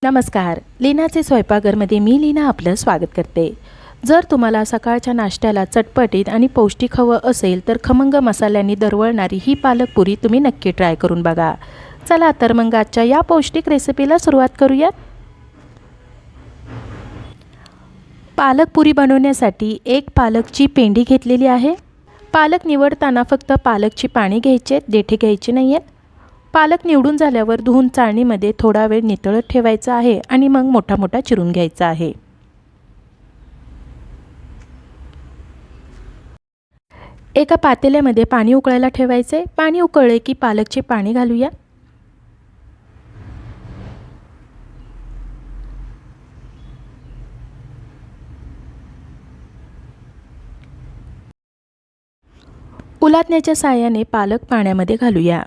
नमस्कार. लीनाचे स्वयंपाकघरमध्ये मी लीना आपलं स्वागत करते. जर तुम्हाला सकाळच्या नाश्त्याला चटपटीत आणि पौष्टिक हवं असेल तर खमंग मसाल्यांनी दरवळणारी ही पालक पुरी तुम्ही नक्की ट्राय करून बघा. चला तर मग आजच्या या पौष्टिक रेसिपीला सुरुवात करूयात. पालक पुरी बनवण्यासाठी एक पालकची पेंडी घेतलेली आहे. पालक निवडताना फक्त पालकची पाने घ्यायचे, देठे घ्यायचे नाही आहेत. पालक निवडून झाल्यावर धुवून चाळणीमध्ये थोडा वेळ नितळत ठेवायचा आहे आणि मग मोठा मोठा चिरून घ्यायचा आहे. एका पातेल्यामध्ये पाणी उकळायला ठेवायचे. पाणी उकळले की पालकची पाने घालूया. उलटण्याच्या साहाय्याने पालक पाण्यामध्ये घालूया.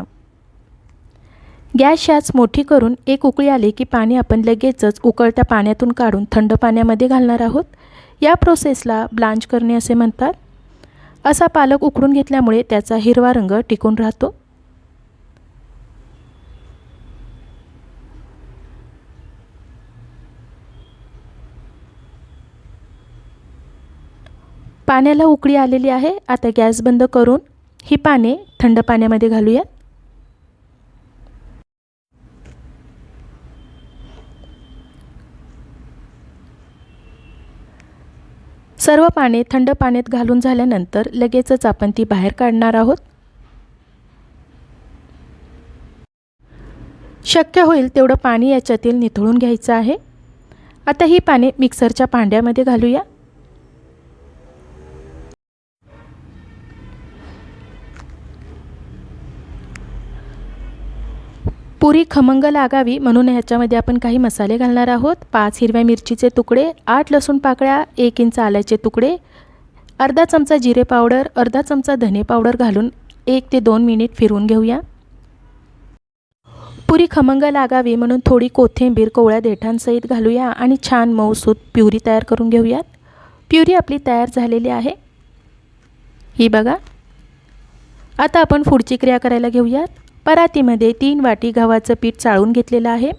गॅस आच मोठी करून एक उकळी आली की पाणी आपण लगेचच उकळत्या पाण्यातून काढून थंड पाण्यामध्ये घालणार आहोत. या प्रोसेसला ब्लांच करणे असे म्हणतात. असा पालक उकडून घेतल्यामुळे त्याचा हिरवा रंग टिकून राहतो. पाण्याला उकळी आलेली आहे. आता गॅस बंद करून ही पाने थंड पाण्यामध्ये घालूया. सर्व पाने थंड पाण्यात घालून झाल्यानंतर लगेचच आपण ती बाहेर काढणार आहोत. शक्य होईल तेवढं पाणी याच्यातील निथळून घ्यायचं आहे. आता ही पाने मिक्सरच्या भांड्यामध्ये घालूया. पुरी खमंग लागावी म्हणून ह्याच्यामध्ये आपण काही मसाले घालणार आहोत. 5 हिरव्या मिरचीचे तुकडे, 8 लसूण पाकळ्या, 1 इंच आल्याचे तुकडे, अर्धा चमचा जिरे पावडर, अर्धा चमचा धने पावडर घालून 1 ते 2 मिनिट फिरवून घेऊया. पुरी खमंग लागावी म्हणून थोडी कोथिंबीर कोवळ्या देठांसहित घालूया आणि छान मऊसूत प्युरी तयार करून घेऊयात. प्युरी आपली तयार झालेली आहे. ही बघा. आता आपण पुढची क्रिया करायला घेऊयात. परातीमध्ये 3 वाटी गव्हाचं पीठ चाळून घेतलेलं आहे.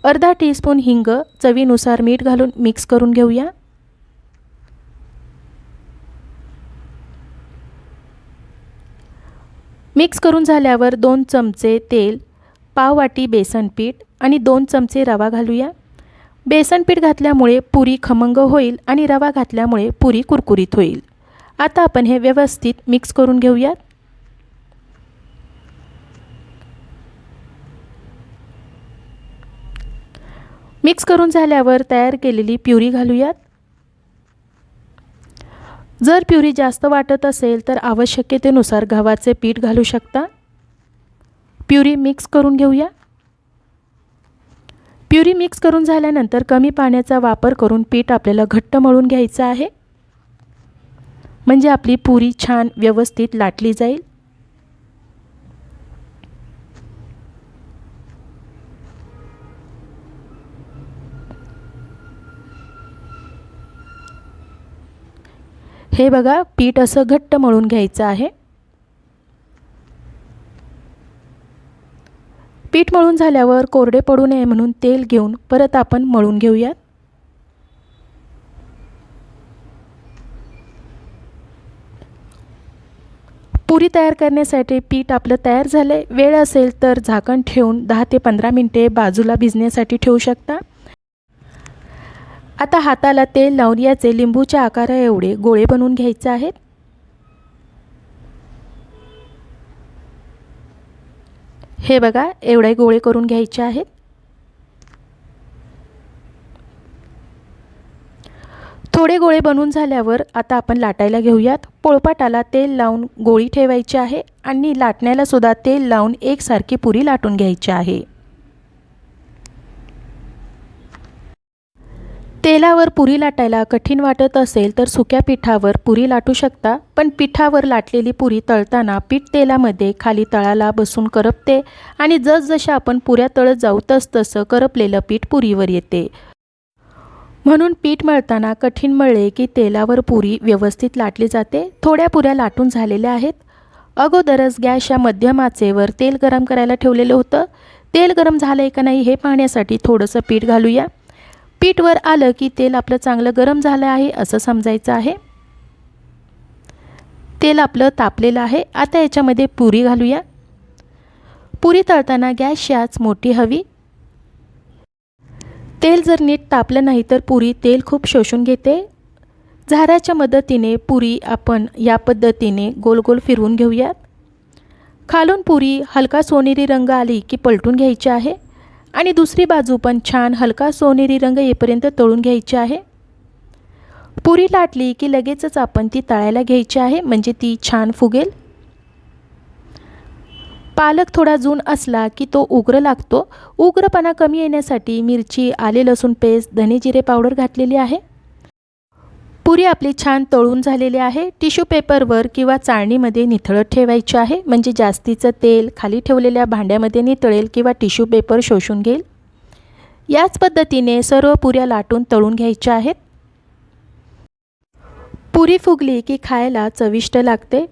अर्धा टीस्पून हिंग, चवीनुसार मीठ घालून मिक्स करून घेऊया. मिक्स करून झाल्यावर 2 चमचे तेल, पाव वाटी बेसन पीठ आणि 2 चमचे रवा घालूया. बेसन पीठ घातल्यामुळे पुरी खमंग होईल आणि रवा घातल्यामुळे पुरी कुरकुरीत होईल. आता आपण हे व्यवस्थित मिक्स करून घेऊयात. मिक्स करून झाल्यावर तयार केलेली प्युरी घालूयात. जर प्युरी जास्त वाटत असेल तर आवश्यकतेनुसार गव्हाचे पीठ घालू शकता. प्युरी मिक्स करून घेऊया. प्युरी मिक्स करून झाल्यानंतर कमी पाण्याचा वापर करून पीठ आपल्याला घट्ट मळून घ्यायचं आहे. म्हणजे आपली पुरी छान व्यवस्थित लाटली जाईल. हे बघा, पीठ असं घट्ट मळून घ्यायचं आहे. पीठ मळून झाल्यावर कोरडे पडू नये म्हणून तेल घेऊन परत आपण मळून घेऊयात. पुरी तयार करण्यासाठी पीठ आपलं तयार झाले. वेळ असेल तर झाकण ठेवून 10 ते 15 मिनिटे बाजूला भिजण्यासाठी ठेवू शकता. आता हाताला तेल लावून याचे लिंबूच्या आकारा एवढे गोळे बनवून घ्यायचे आहेत. हे बघा, एवढे गोळे करून घ्यायचे आहेत. थोडे गोळे बनवून झाल्यावर आता आपण लाटायला घेऊयात. पोळपाटाला तेल लावून गोळी ठेवायची आहे आणि लाटण्याला सुद्धा तेल लावून एकसारखी पुरी लाटून घ्यायची आहे. तेलावर पुरी लाटायला कठीण वाटत असेल तर सुक्या पिठावर पुरी लाटू शकता. पण पिठावर लाटलेली पुरी तळताना पीठ तेलामध्ये खाली तळाला बसून करपते आणि जसजशा आपण पुऱ्या तळत जाऊ तसतसं करपलेलं पीठ पुरीवर येते. म्हणून पीठ मळताना कठीण मळले की तेलावर पुरी व्यवस्थित लाटली जाते. थोड्या पुऱ्या लाटून झालेल्या आहेत. अगोदरच गॅसच्या मध्यम आचेवर तेल गरम करायला ठेवलेलं होतं. तेल गरम झालं आहे का नाही हे पाहण्यासाठी थोडंसं पीठ घालूया. पीठ वर आलं की तेल आपलं चांगलं गरम झालं आहे असं समजायचं आहे. तेल आपलं तापलेलं आहे. आता याच्यामध्ये पुरी घालूया. पुरी तळताना गॅसची आच मोठी हवी. तेल जर नीट तापलं नाही तर पुरी तेल खूप शोषून घेते. झाऱ्याच्या मदतीने पुरी आपण या पद्धतीने गोल गोल फिरवून घेऊयात. खालून पुरी हलका सोनेरी रंग आली की पलटून घ्यायची आहे आणि दुसरी बाजू पण छान हलका सोनेरी रंग येईपर्यंत तळून घ्यायची आहे. पुरी लाटली की लगेचच आपण ती तळायला घ्यायची आहे म्हणजे ती छान फुगेल. पालक थोडा जून असला की तो उग्र लागतो. उग्रपणा कमी येण्यासाठी मिरची, आले लसूण पेस्ट, धने जिरे पावडर घातलेली आहे. पुरी आपली छान तळून झालेली आहे. टिश्यू पेपरवर किंवा चाळणीमध्ये निथळत ठेवायची आहे म्हणजे जास्तीचं तेल खाली ठेवलेल्या भांड्यामध्ये नितळेल किंवा टिश्यू पेपर शोषून घेईल. याच पद्धतीने सर्व पुऱ्या लाटून तळून घ्यायच्या आहेत. पुरी फुगली की खायला चविष्ट लागते.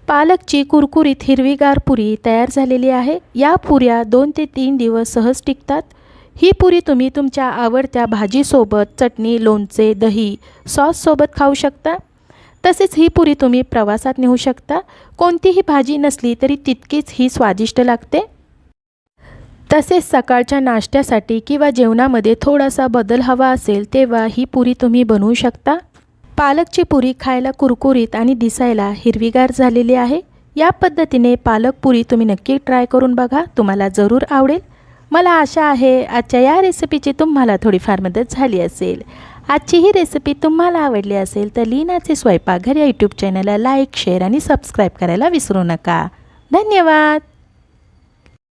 पालकची कुरकुरीत हिरवीगार पुरी तयार झालेली आहे. या पुऱ्या 2 ते 3 दिवस सहज टिकतात. ही पुरी तुम्ही तुमच्या आवडत्या भाजीसोबत, चटणी, लोणचे, दही, सॉससोबत खाऊ शकता. तसेच ही पुरी तुम्ही प्रवासात नेऊ शकता. कोणतीही भाजी नसली तरी तितकीच ही स्वादिष्ट लागते. तसेच सकाळच्या नाश्त्यासाठी किंवा जेवणामध्ये थोडासा बदल हवा असेल तेव्हा ही पुरी तुम्ही बनवू शकता. पालकची पुरी खायला कुरकुरीत आणि दिसायला हिरवीगार झालेली आहे. या पद्धतीने पालक पुरी तुम्ही नक्की ट्राय करून बघा. तुम्हाला जरूर आवडेल. मला आशा आहे आजच्या या रेसिपीची तुम्हाला थोडीफार मदत झाली असेल. आजची ही रेसिपी तुम्हाला आवडली असेल तर लीनाचे स्वयंपाकघर या यूट्यूब चॅनलला लाईक, शेअर आणि सबस्क्राईब करायला विसरू नका. धन्यवाद.